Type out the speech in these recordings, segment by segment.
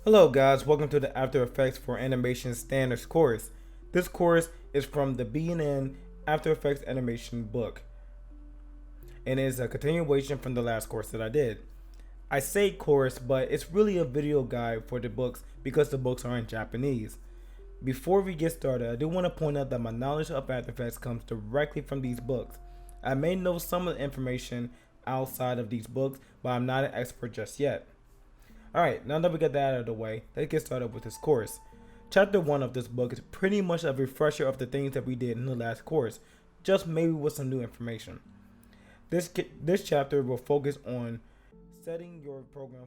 Hello guys, welcome to the After Effects for Animation Standards course. This course is from the B&N After Effects Animation book and is a continuation from the last course that I did. I say course, but it's really a video guide for the books because the books are in Japanese. Before we get started, I do want to point out that my knowledge of After Effects comes directly from these books. I may know some of the information outside of these books, but I'm not an expert just yet. Alright, now that we got that out of the way, let's get started with this course. Chapter 1 of this book is pretty much a refresher of the things that we did in the last course, just maybe with some new information. This chapter will focus on setting your program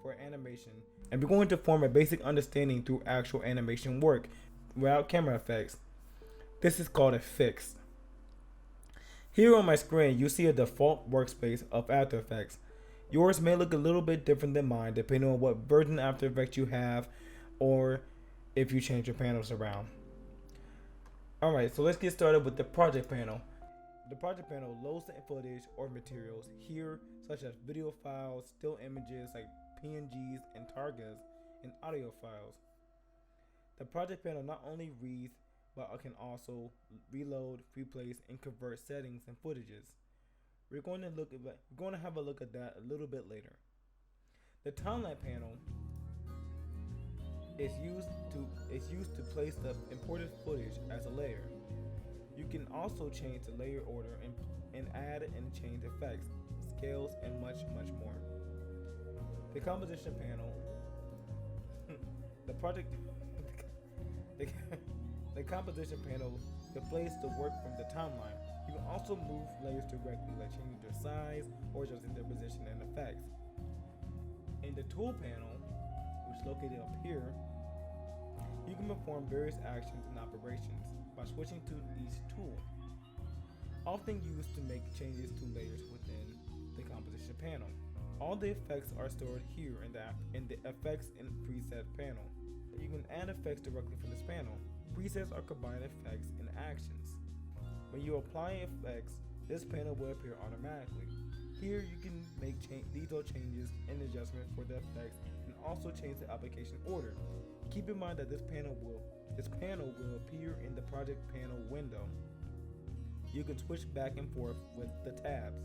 for animation, and we're going to form a basic understanding through actual animation work without camera effects. This is called a fix. Here on my screen, you see a default workspace of After Effects. Yours may look a little bit different than mine depending on what version of After Effects you have or if you change your panels around. Alright, so let's get started with the project panel. The project panel loads the footage or materials here, such as video files, still images like PNGs and Targas, and audio files. The project panel not only reads, but can also reload, replace, and convert settings and footages. We're going to have a look at that a little bit later. The timeline panel is used to place the imported footage as a layer. You can also change the layer order and add and change effects, scales, and much more. The composition panel, the composition panel displays the work from the timeline. You can also move layers directly, like changing their size or adjusting their position and effects. In the tool panel, which is located up here, you can perform various actions and operations by switching to each tool, often used to make changes to layers within the composition panel. All the effects are stored here in the effects and preset panel. You can add effects directly from this panel. Presets are combined effects and actions. When you apply effects, this panel will appear automatically. Here you can make detailed changes and adjustments for the effects and also change the application order. Keep in mind that this panel will appear in the project panel window. You can switch back and forth with the tabs.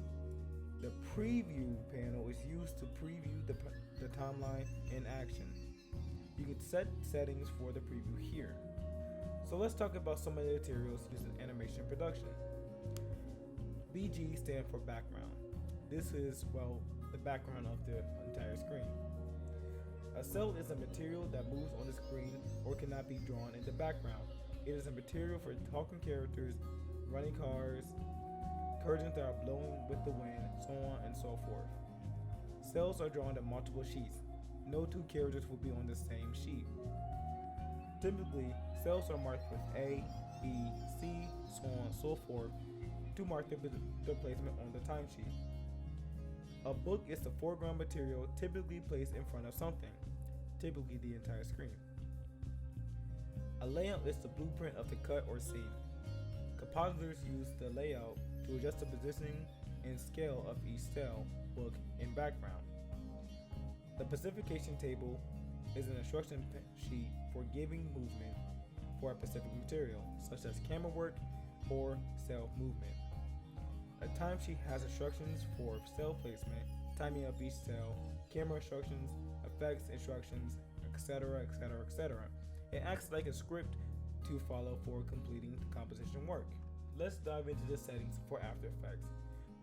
The preview panel is used to preview the timeline in action. You can set settings for the preview here. So let's talk about some of the materials used in animation production. BG stands for background. This is, the background of the entire screen. A cell is a material that moves on the screen or cannot be drawn in the background. It is a material for talking characters, running cars, curtains that are blowing with the wind, so on and so forth. Cells are drawn on multiple sheets. No two characters will be on the same sheet. Typically, cells are marked with A, B, C, so on and so forth to mark the placement on the timesheet. A book is the foreground material typically placed in front of something, typically the entire screen. A layout is the blueprint of the cut or scene. Compositors use the layout to adjust the positioning and scale of each cell, book, and background. The specification table is an instruction sheet for giving movement for a specific material, such as camera work or cell movement. A timesheet has instructions for cell placement, timing of each cell, camera instructions, effects instructions, etc. It acts like a script to follow for completing the composition work. Let's dive into the settings for After Effects.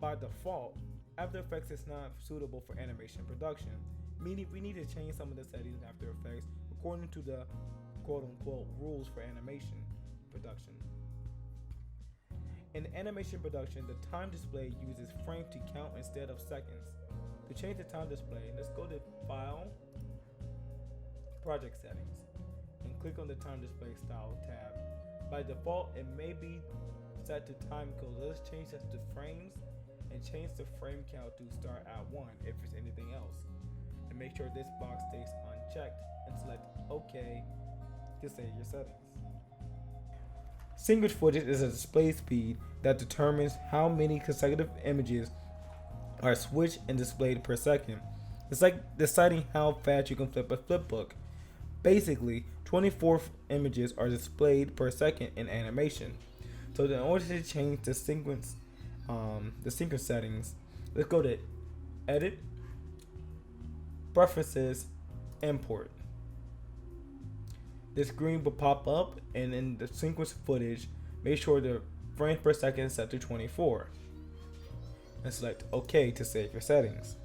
By default, After Effects is not suitable for animation production, meaning we need to change some of the settings in After Effects according to the quote-unquote rules for animation production. In animation production, the time display uses frames to count instead of seconds. To change the time display, let's go to File, Project Settings, and click on the Time Display Style tab. By default, it may be set to time code. Let's change that to frames and change the frame count to start at 1 if there's anything else. And make sure this box stays unchecked and select OK to save your settings. Single footage is a display speed that determines how many consecutive images are switched and displayed per second. It's like deciding how fast you can flip a flip book. Basically, 24 images are displayed per second in animation. So in order to change the sequence settings, let's go to Edit, Preferences, Import. This screen will pop up, and in the sequence footage, make sure the frames per second is set to 24. And select OK to save your settings.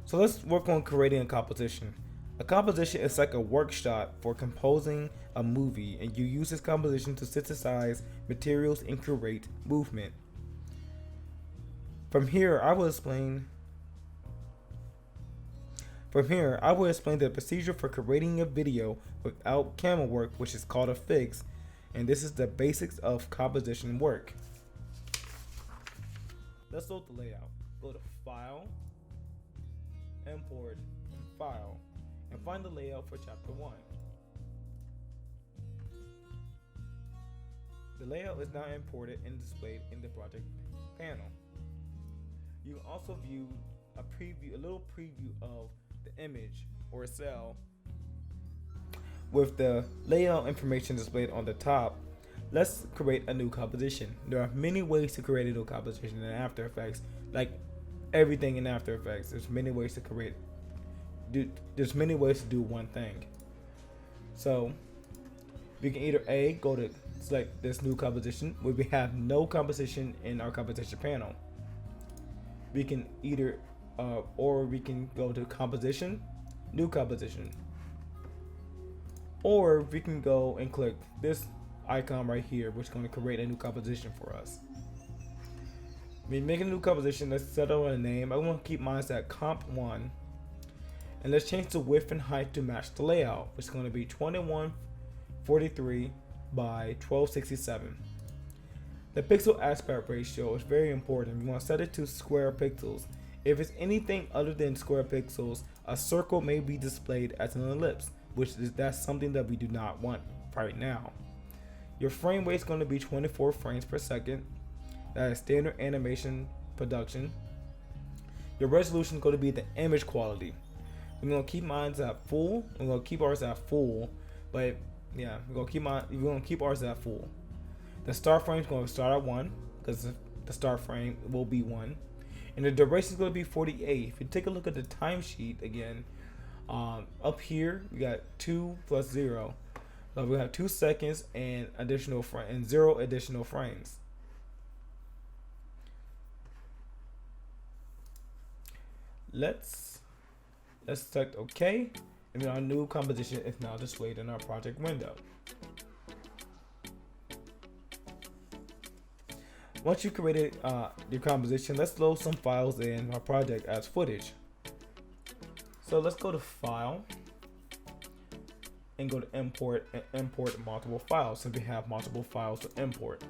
So let's work on creating a composition. A composition is like a workshop for composing a movie, and you use this composition to synthesize materials and create movement. From here, I will explain the procedure for creating a video without camera work, which is called a fix, and this is the basics of composition work. Let's load the layout. Go to File, Import, and File, and find the layout for Chapter 1. The layout is now imported and displayed in the project panel. You can also view a little preview of the image or cell with the layout information displayed on the top. Let's create a new composition. There are many ways to create a new composition in After Effects. Like everything in After Effects, there's many ways to do one thing. So we can either go to select this new composition where we have no composition in our composition panel. We can either or we can go to composition, new composition, or we can go and click this icon right here, which is going to create a new composition for us. We make a new composition. Let's settle on a name. I want to keep mine at Comp 1, and let's change the width and height to match the layout, which is going to be 2143 by 1267. The pixel aspect ratio is very important. We want to set it to square pixels. If it's anything other than square pixels, a circle may be displayed as an ellipse, that's something that we do not want right now. Your frame rate is going to be 24 frames per second. That is standard animation production. Your resolution is going to be the image quality. We're going to keep mine at full. We're going to keep ours at full, but yeah, we're going to keep ours at full. The start frame is going to start at 1 because the start frame will be 1. And the duration is going to be 48. If you take a look at the timesheet again, up here we got 2 plus 0. So we have 2 seconds and 0 additional frames. Let's select OK, and then our new composition is now displayed in our project window. Once you created your composition, let's load some files in our project as footage. So let's go to File and go to Import and import multiple files, since we have multiple files to import.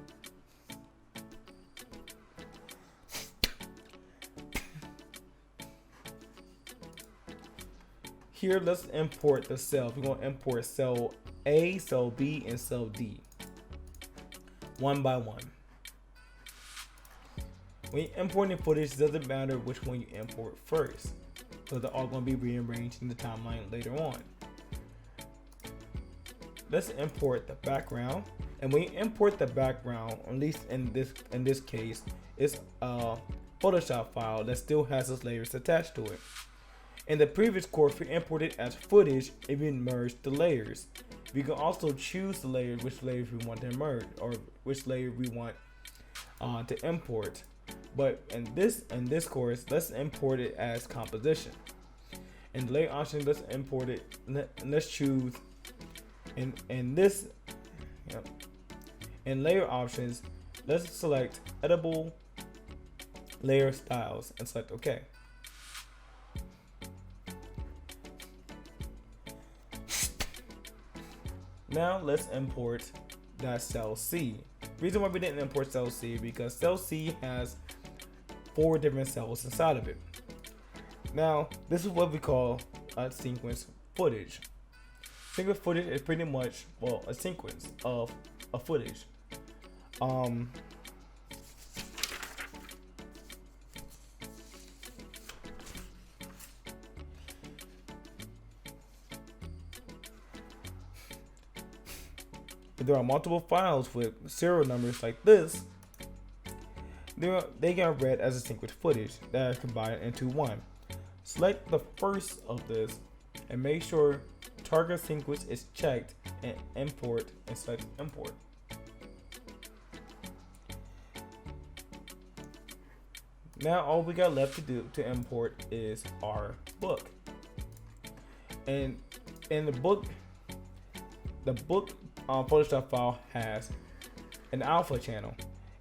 Here, let's import the cells. We're going to import cell A, cell B, and cell D one by one. When you're importing footage, it doesn't matter which one you import first, because they're all going to be rearranged in the timeline later on. Let's import the background, and when you import the background, at least in this case, it's a Photoshop file that still has its layers attached to it. In the previous course, we imported as footage and we merged the layers. We can also choose the layers, which layers we want to merge, or which layer we want to import. But in this course, let's import it as composition. In the layer option, let's import it. Let's choose in layer options. Let's select editable layer styles and select OK. Now let's import that cell C. Reason why we didn't import cell C because cell C has 4 different cells inside of it. Now this is what we call a sequence footage. Sequence footage is pretty much, well, a sequence of a footage. If there are multiple files with serial numbers like this, they get read as distinct footage that are combined into one. Select the first of this and make sure target sequence is checked and import and select import. Now all we got left to do to import is our book. And in the book Photoshop file has an alpha channel.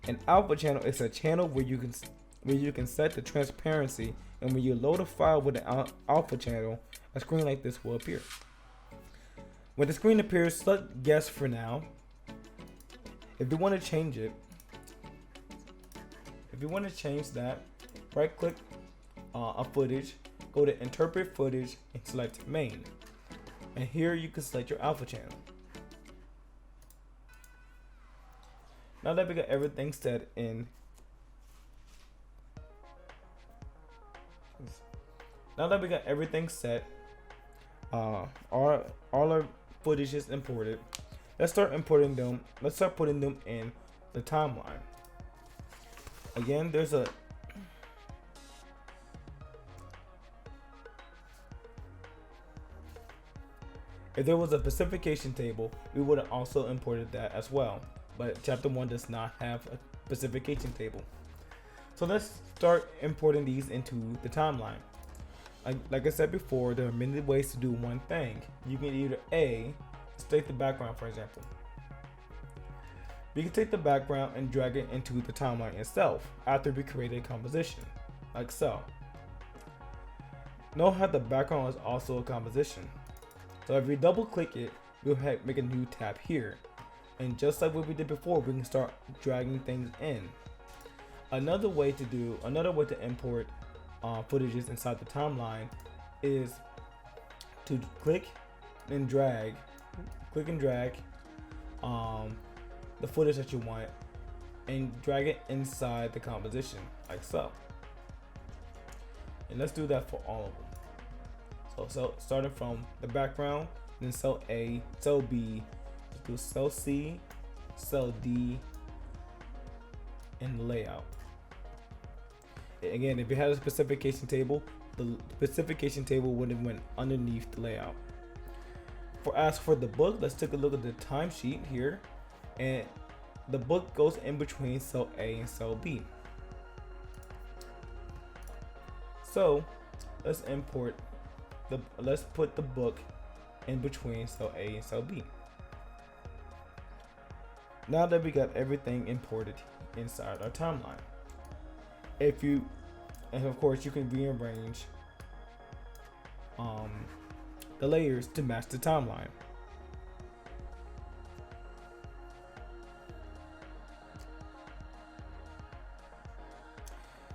An alpha channel is a channel where you can set the transparency, and when you load a file with an alpha channel, a screen like this will appear. When the screen appears, select yes for now. If you want to change it, that, right click a footage, go to interpret footage and select main. And here you can select your alpha channel. Now that we got everything set in, all our footage is imported. Let's start importing them. Let's start putting them in the timeline. Again, if there was a specification table, we would have also imported that as well. But chapter 1 does not have a specification table. So let's start importing these into the timeline. Like I said before, there are many ways to do one thing. You can either take the background, for example. We can take the background and drag it into the timeline itself after we create a composition, like so. Note how the background is also a composition. So if we double click it, we'll make a new tab here. And just like what we did before, we can start dragging things in. Another way to import footages inside the timeline is to click and drag the footage that you want and drag it inside the composition, like so. And let's do that for all of them. So starting from the background, then cell A, cell B, do cell C, cell D, and layout. Again, if you had a specification table, the specification table would have went underneath the layout. As for the book, let's take a look at the timesheet here, and the book goes in between cell A and cell B. So let's put the book in between cell A and cell B. Now that we got everything imported inside our timeline, and of course you can rearrange the layers to match the timeline.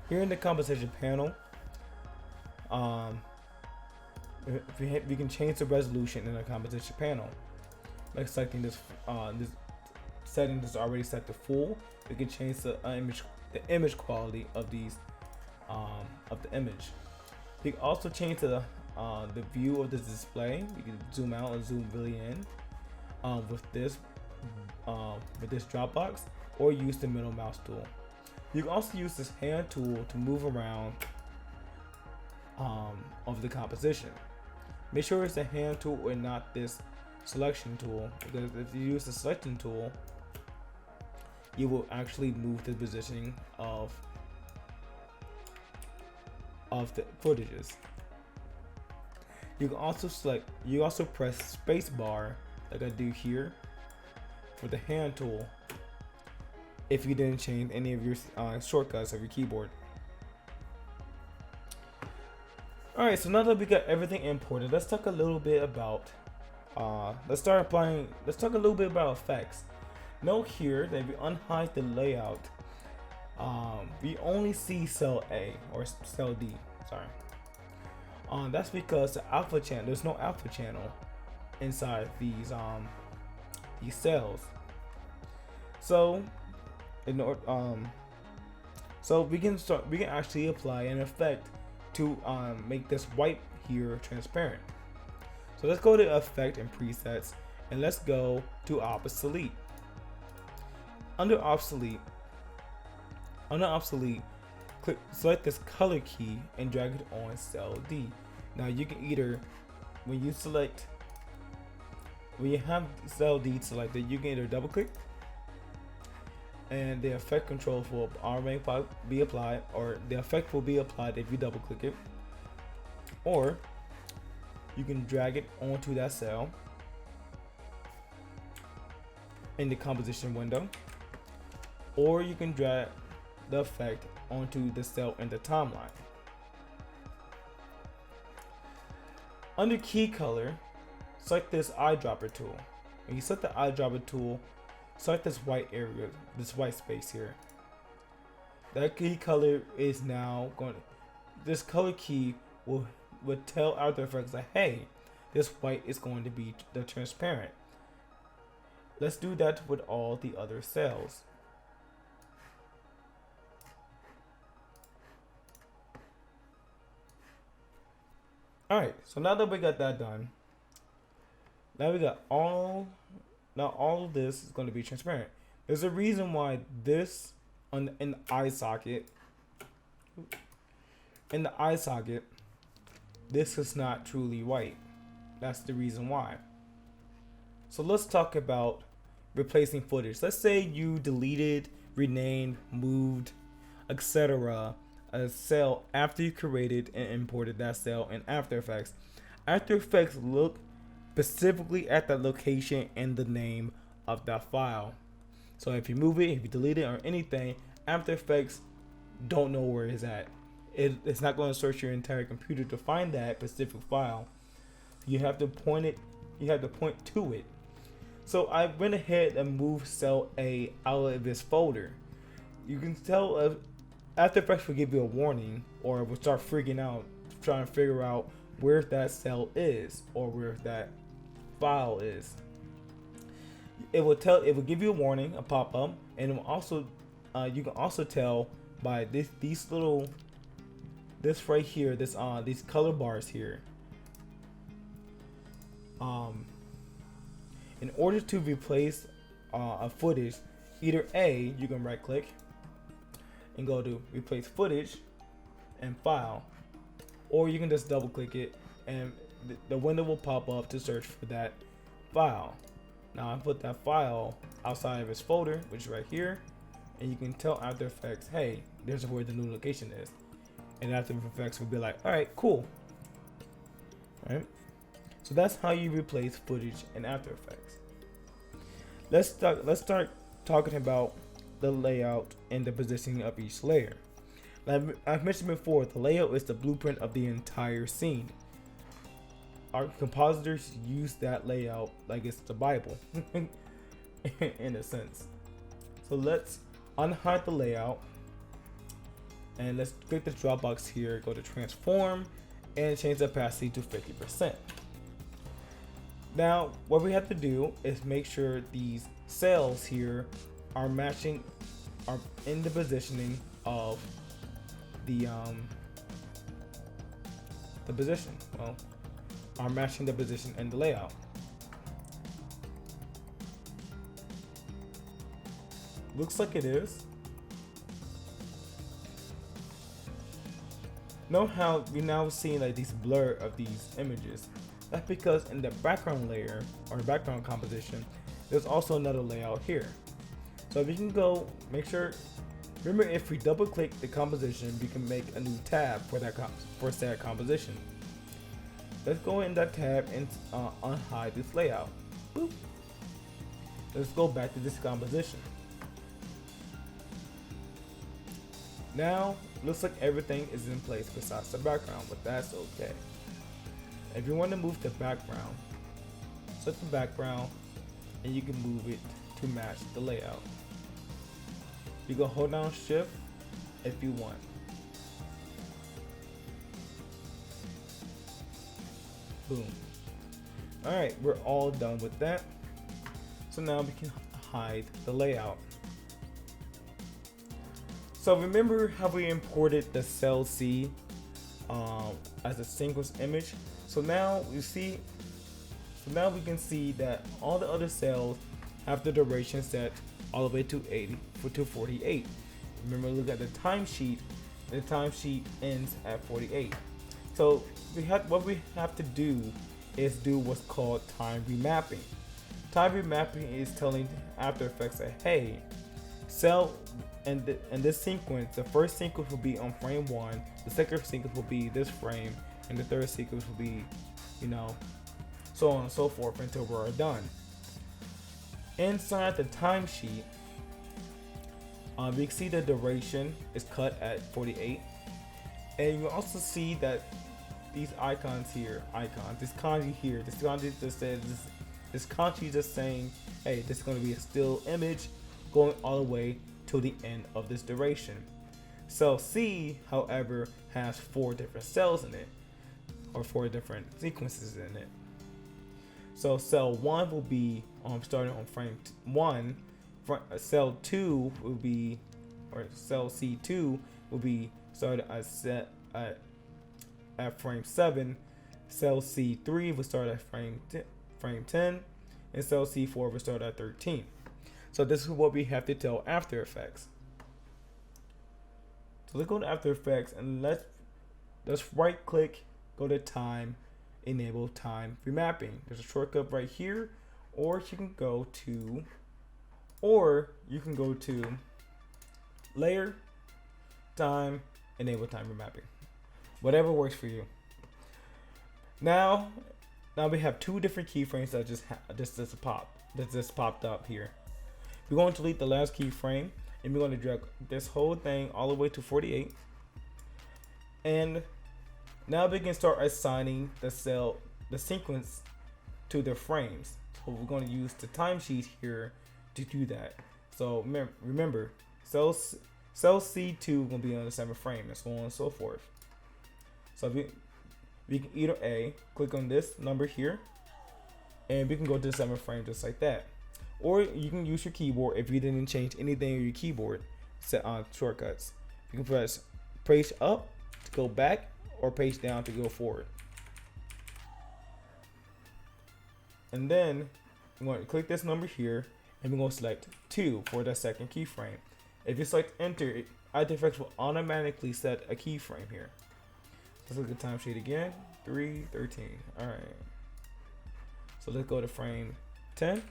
Here in the composition panel, we can change the resolution in the composition panel. Like selecting this setting that's already set to full, we can change the image quality of these of the image. We can also change the view of the display. We can zoom out and zoom really in with this drop box, or use the middle mouse tool. You can also use this hand tool to move around of the composition. Make sure it's the hand tool and not this selection tool, because if you use the selection tool, you will actually move the positioning of the footages. You can also press space bar like I do here for the hand tool if you didn't change any of your shortcuts of your keyboard. Alright, so now that we got everything imported, let's talk a little bit about effects. Note here that if we unhide the layout, we only see cell A or cell D. Sorry. That's because the alpha channel, there's no alpha channel inside these cells. So we can actually apply an effect to make this white here transparent. So let's go to effect and presets, And let's go to obsolete. Under obsolete, select this color key and drag it on cell D. Now you can either, when you have cell D selected, you can either double click and the effect controls will automatically be applied, or the effect will be applied if you double click it, or you can drag it onto that cell in the composition window, or you can drag the effect onto the cell in the timeline. Under key color, select this eyedropper tool. When you select the eyedropper tool, select this white area, this white space here. That key color is now going. This color key will tell After Effects that, hey, this white is going to be the transparent. Let's do that with all the other cells. Alright, so now that we got that done, now we got all of this is going to be transparent. There's a reason why this in the eye socket, this is not truly white. That's the reason why. So let's talk about replacing footage. Let's say you deleted, renamed, moved, etc. a cell after you created and imported that cell in After Effects. After Effects look specifically at that location and the name of that file. So if you move it, if you delete it or anything, After Effects don't know where it's at. It's not going to search your entire computer to find that specific file. You have to point it. You have to point to it. So I went ahead and moved cell A out of this folder. You can tell After Effects will give you a warning, or will start freaking out trying to figure out where that cell is or where that file is. It will give you a warning, a pop-up, and it will also you can also tell by this right here, these color bars here. In order to replace a footage, either A, you can right click and go to replace footage and file, or you can just double click it and the window will pop up to search for that file. Now I put that file outside of its folder, which is right here, and you can tell After Effects, hey, there's where the new location is, and After Effects will be like, all right, cool. All right, so that's how you replace footage in After Effects. Let's start talking about the layout and the positioning of each layer. Like I've mentioned before, the layout is the blueprint of the entire scene. Our compositors use that layout like it's the Bible, in a sense. So let's unhide the layout, and let's click the drop box here, go to transform, and change the opacity to 50%. Now, what we have to do is make sure these cells here are matching, are in the positioning of the position. Well, are matching the position and the layout. Looks like it is. Know how we now see like these blur of these images? That's because in the background layer or background composition, there's also another layout here. So if you can go, make sure, remember if we double click the composition, we can make a new tab for that said composition. Let's go in that tab and unhide this layout. Boop. Let's go back to this composition. Now, looks like everything is in place besides the background, but that's okay. If you want to move the background, select the background and you can move it to match the layout. You can hold down shift if you want. Boom. Alright, we're all done with that. So now we can hide the layout. So remember how we imported the cell C as a single image? So now you see So now we can see that all the other cells have the duration set all the way to 48. Remember, look at the timesheet. The timesheet ends at 48. So what we have to do is do what's called time remapping. Time remapping is telling After Effects that, hey, cell and this sequence, the first sequence will be on frame 1, the second sequence will be this frame, and the third sequence will be, so on and so forth until we're done. Inside the timesheet, we can see the duration is cut at 48, and you also see that these icons here, this kanji here, this kanji just says this kanji just saying, hey, this is going to be a still image going all the way to the end of this duration. Cell C, however, has 4 different cells in it, or 4 different sequences in it. So cell 1 will be starting on frame 1. Cell 2 will be, or cell C2 will be started at frame 7. Cell C3 will start at frame 10, and cell C4 will start at 13. So this is what we have to tell After Effects. So let's go to After Effects and let's right click, go to time, enable time remapping. There's a shortcut right here, or you can go to layer, time, enable time remapping. Whatever works for you. Now we have 2 different keyframes that just popped up here. We're going to delete the last keyframe, and we're going to drag this whole thing all the way to 48. And now we can start assigning the sequence to the frames. So we're going to use the timesheet here to do that. So remember, cell C2 will be on the 7th frame, and so on and so forth. So we can either click on this number here, and we can go to the 7th frame just like that. Or you can use your keyboard if you didn't change anything on your keyboard shortcuts. You can press page up to go back, or page down to go forward. And then I'm going to click this number here, and we're going to select 2 for the second keyframe. If you select enter, After Effects will automatically set a keyframe here. Let's look at the timesheet again. 3:13. All right. So let's go to frame 10.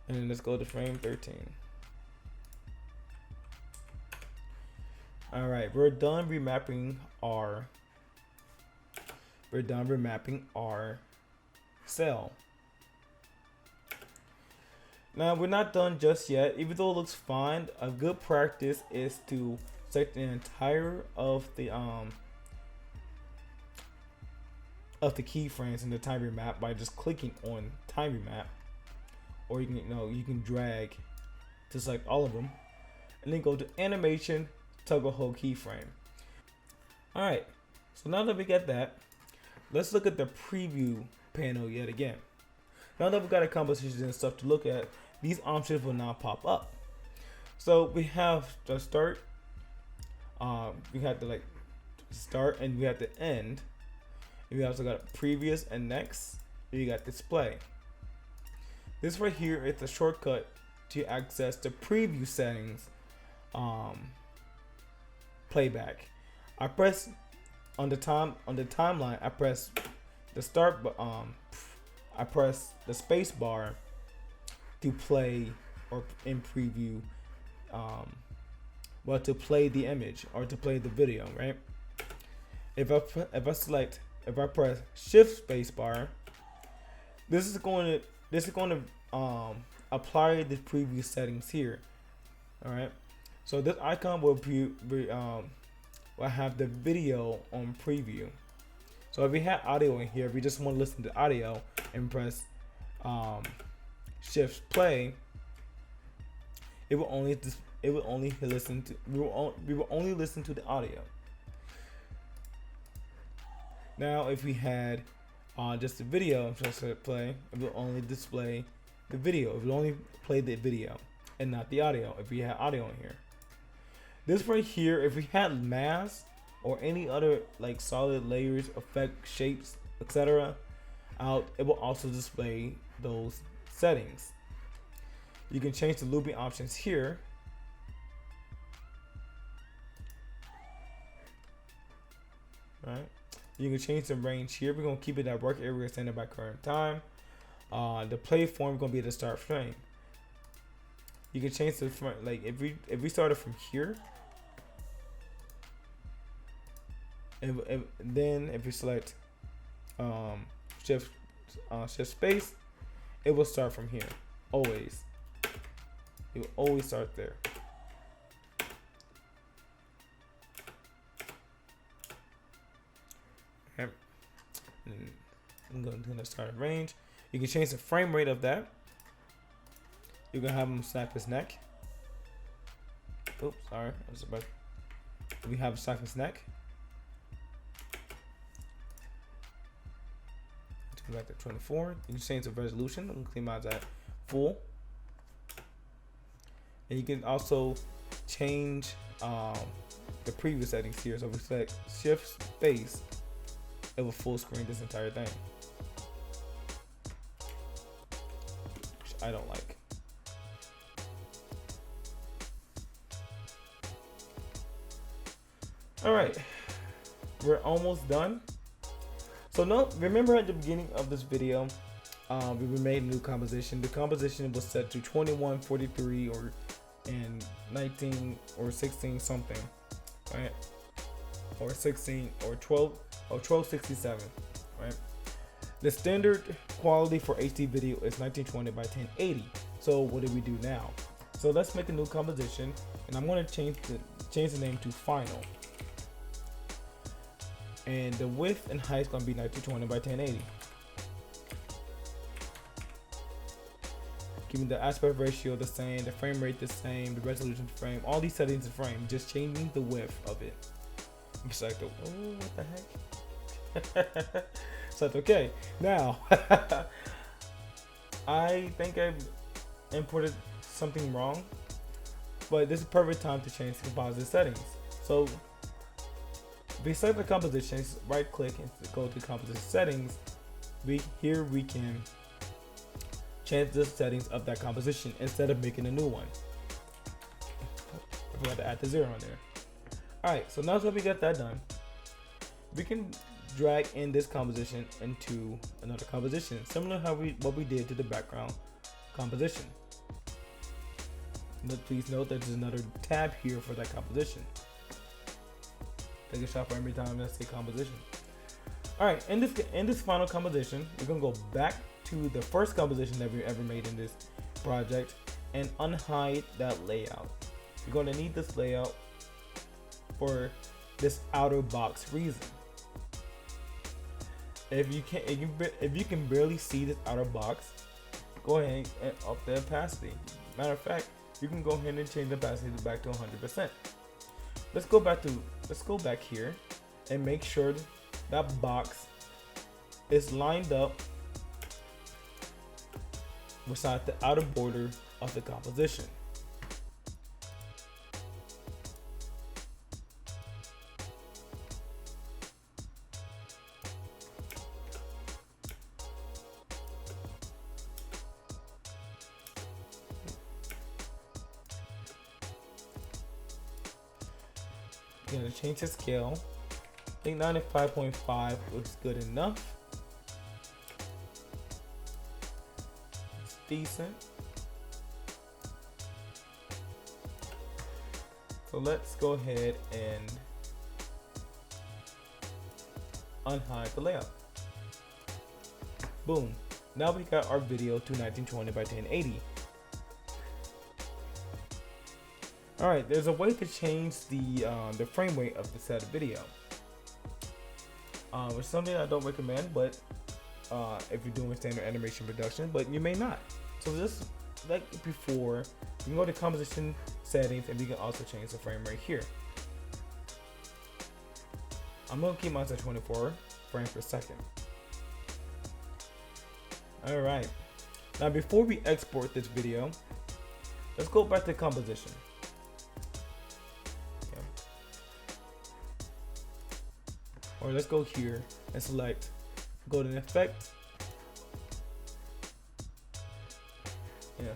And then let's go to frame 13. All right, we're done remapping our cell. Now we're not done just yet. Even though it looks fine, a good practice is to select the entire of the keyframes in the time remap by just clicking on time remap. Or you can drag to select all of them, and then go to animation, toggle whole keyframe. All right, so now that we get that, let's look at the preview panel yet again. Now that we've got a composition and stuff to look at, these options will now pop up. So we have the start, we have the start, and we have the end. And we also got previous and next, and you got display. This right here is the shortcut to access the preview settings playback. I press on the timeline, I press the start, but I press the space bar to play or in preview, to play the image or to play the video, right? If I press shift space bar, this is going to apply the preview settings here. All right, so this icon will have the video on preview. So if we have audio in here, if we just want to listen to audio and press shift play, we will only listen to the audio. Now if we had just the video, just play, it will only display the video. It will only play the video and not the audio if we had audio in here. This right here, if we had masks or any other solid layers, effect, shapes etc. out, it will also display those settings. You can change the looping options here. Right. You can change the range here. We're gonna keep it at work area standard by current time. The play form gonna be the start frame. You can change the front, like if we started from here, then if you select shift space, it will start from here. Always, it will always start there. I'm going to the start range. You can change the frame rate of that. You can have him snap his neck. Oops, sorry. I was about. We have snap his neck. Let's go back to 24. You can change the resolution. I'm going to mine at full. And you can also change the previous settings here. So if we select shift space, it will full screen this entire thing, which I don't like. All right, we're almost done. So now, remember at the beginning of this video, we made a new composition. The composition was set to 21, 43, and 19 or 16 something, right? Or 16 or 12 or 1267, right? The standard quality for HD video is 1920 by 1080. So what do we do now? So let's make a new composition, and I'm going to change the name to final. And the width and height is going to be 1920 by 1080. Keeping the aspect ratio the same, the frame rate the same, the resolution the frame, all these settings the frame, just changing the width of it. It's like, oh, what the heck? So that's okay. Now, I think I imported something wrong, but this is perfect time to change the composite settings. So if we select the compositions, right click and go to composition settings. We can change the settings of that composition instead of making a new one. I forgot to add the 0 on there. Alright, so now that we got that done, we can drag in this composition into another composition, similar to what we did to the background composition. But please note that there's another tab here for that composition. Take a shot for every time I say composition. Alright, in this final composition, we're gonna go back to the first composition that we ever made in this project and unhide that layout. You're gonna need this layout for this outer box reason. If you can barely see this outer box, go ahead and up the opacity. Matter of fact, you can go ahead and change the opacity back to 100%. Let's go back here and make sure that box is lined up beside the outer border of the composition. Gonna change the scale. I think 95.5 looks good enough. It's decent. So let's go ahead and unhide the layout. Boom. Now we got our video to 1920 by 1080. Alright, there's a way to change the frame rate of the set video. It's something I don't recommend, but if you're doing standard animation production, but you may not. So just like before, you can go to composition settings and you can also change the frame rate here. I'm gonna keep mine at 24 frames per second. Alright, now before we export this video, let's go back to composition. Or let's go here and select go to effect. Yeah.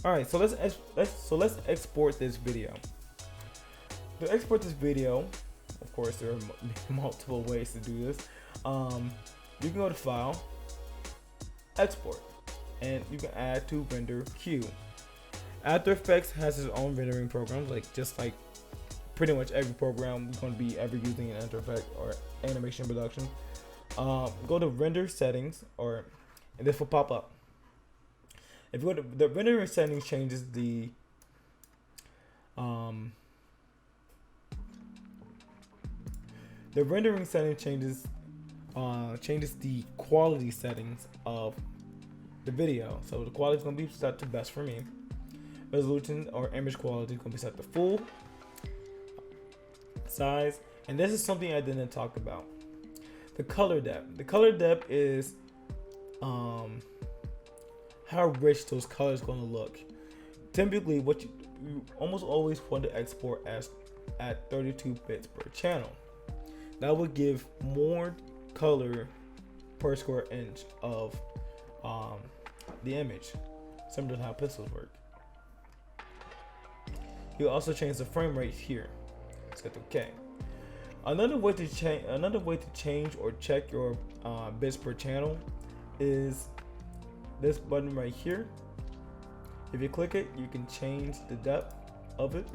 All right, so let's export this video. To export this video, of course, there are multiple ways to do this. You can go to File, Export, and you can add to render queue. After Effects has its own rendering programs, just like pretty much every program we're going to be ever using in After Effects or animation production. Go to Render Settings, and this will pop up. If you go to the rendering settings, changes the rendering setting changes the quality settings of the video. So the quality is going to be set to best for me. Resolution or image quality is going to be set to full. Size, and this is something I didn't talk about. The color depth. The color depth is how rich those colors going to look. Typically, what you almost always want to export at 32 bits per channel. That would give more color per square inch of the image, similar to how pixels work. You also change the frame rate here. Set to OK. Another way to change or check your bits per channel is this button right here. If you click it, you can change the depth of it.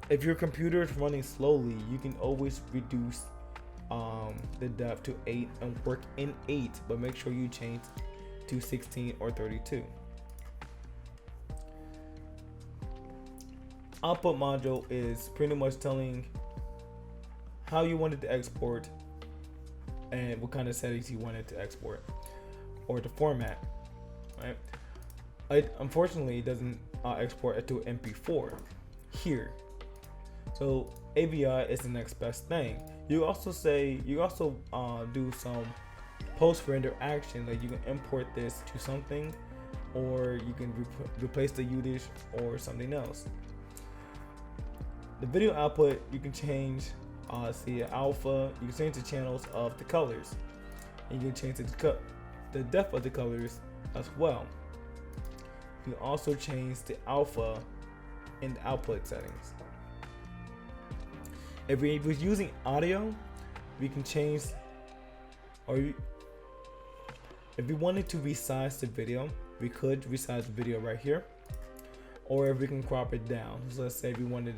If your computer is running slowly, you can always reduce the depth to 8 and work in 8, but make sure you change to 16 or 32. Output module is pretty much telling how you want it to export and what kind of settings you want it to export or to format, right? Unfortunately, it doesn't export it to MP4 here. So AVI is the next best thing. You also do some post-render action, like you can import this to something, or you can replace the UDISH or something else. The video output, you can change the alpha, you can change the channels of the colors, and you can change the depth of the colors as well. You can also change the alpha in the output settings. If we was using audio, we can change, if we wanted to resize the video, we could resize the video right here, or if we can crop it down. So let's say we wanted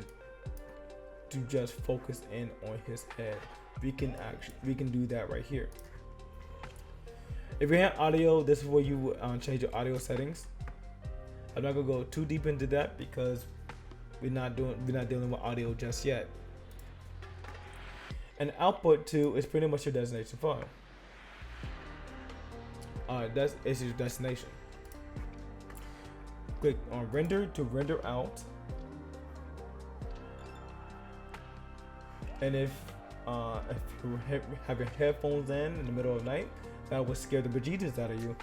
to just focus in on his head, we can do that right here. If we have audio, this is where you change your audio settings. I'm not gonna go too deep into that because we're not dealing with audio just yet. And output too is pretty much your destination file. It's your destination. Click on render to render out. And if you have your headphones in the middle of the night, that would scare the bejesus out of you.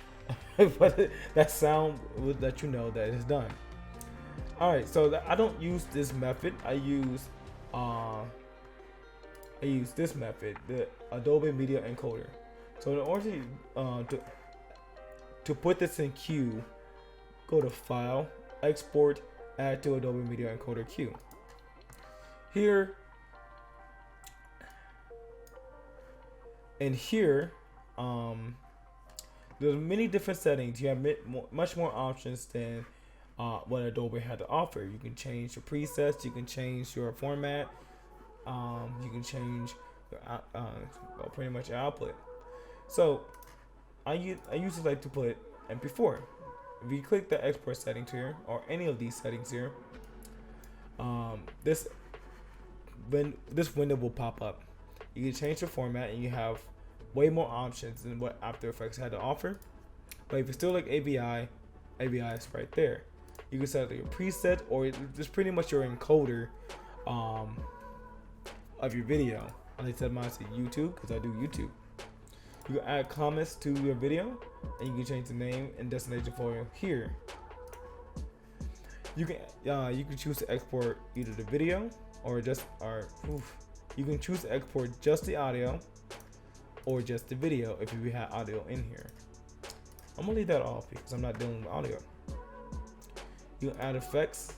But that sound would let you know that it's done. All right, so I don't use this method. I use this method, the Adobe Media Encoder. So in order to put this in queue, go to File, Export, Add to Adobe Media Encoder queue. Here, there's many different settings. You have much more options than what Adobe had to offer. You can change your presets, you can change your format, you can change your, pretty much your output. So I usually like to put MP4. If you click the export settings here, or any of these settings here, this window will pop up. You can change the format, and you have way more options than what After Effects had to offer. But if you still like AVI is right there. You can set your preset, or it's pretty much your encoder of your video. And I said mine's YouTube because I do YouTube. You can add comments to your video, and you can change the name and destination folder here. You can choose to export either the video or You can choose to export just the audio or just the video if you have audio in here. I'm gonna leave that off because I'm not dealing with audio. You can add effects,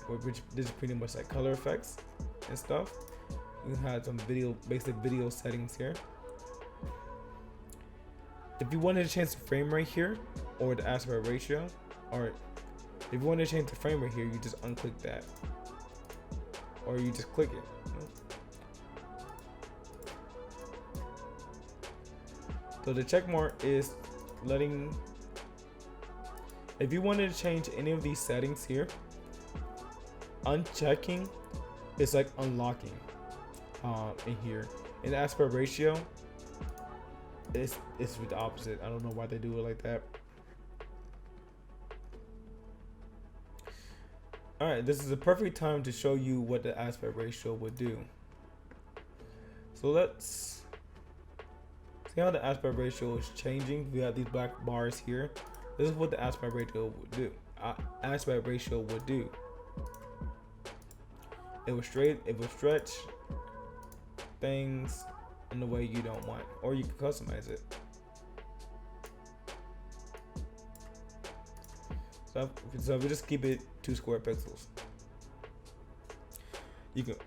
which this is pretty much like color effects and stuff. You can have some basic video settings here. If you wanted to change the frame rate here or the aspect ratio, or if you want to change the frame rate here, you just unclick that, or you just click it. So the check mark is letting, if you wanted to change any of these settings here, unchecking is like unlocking in here. In the aspect ratio, it's the opposite. I don't know why they do it like that. All right, this is a perfect time to show you what the aspect ratio would do. So let's see how the aspect ratio is changing. We have these black bars here. This is what the aspect ratio would do. It will stretch things in the way you don't want, or you can customize it. So we just keep it 2 square pixels.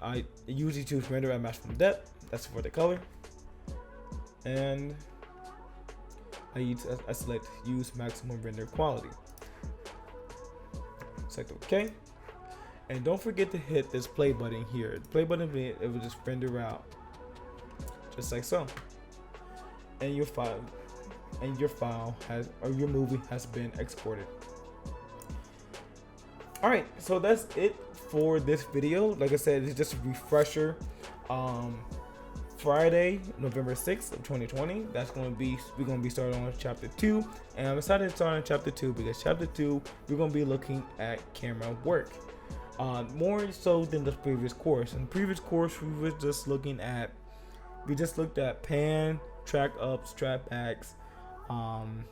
I usually choose render at maximum depth. That's for the color, and I select use maximum render quality. Select OK, and don't forget to hit this play button here. The play button, it will just render out just like so, and your movie has been exported. All right, so that's it for this video. Like I said, it's just a refresher. Friday, November 6th of 2020. We're gonna be starting on chapter 2, and I'm excited to start on chapter 2 because chapter 2 we're gonna be looking at camera work, more so than the previous course. In the previous course, we just looked at pan, track ups, track backs, and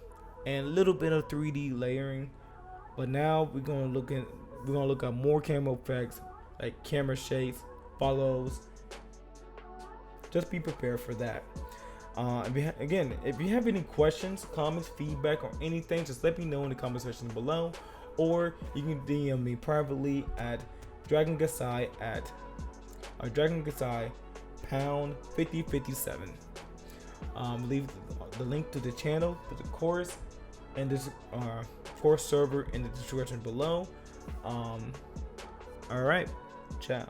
a little bit of 3D layering. But now we're gonna look at more camera effects like camera shakes, follows. Just be prepared for that. If you have any questions, comments, feedback, or anything, just let me know in the comment section below, or you can DM me privately at DragonGasai at DragonGasai pound 5057. Leave the link to the channel, to the course, and this course server in the description below. All right, ciao.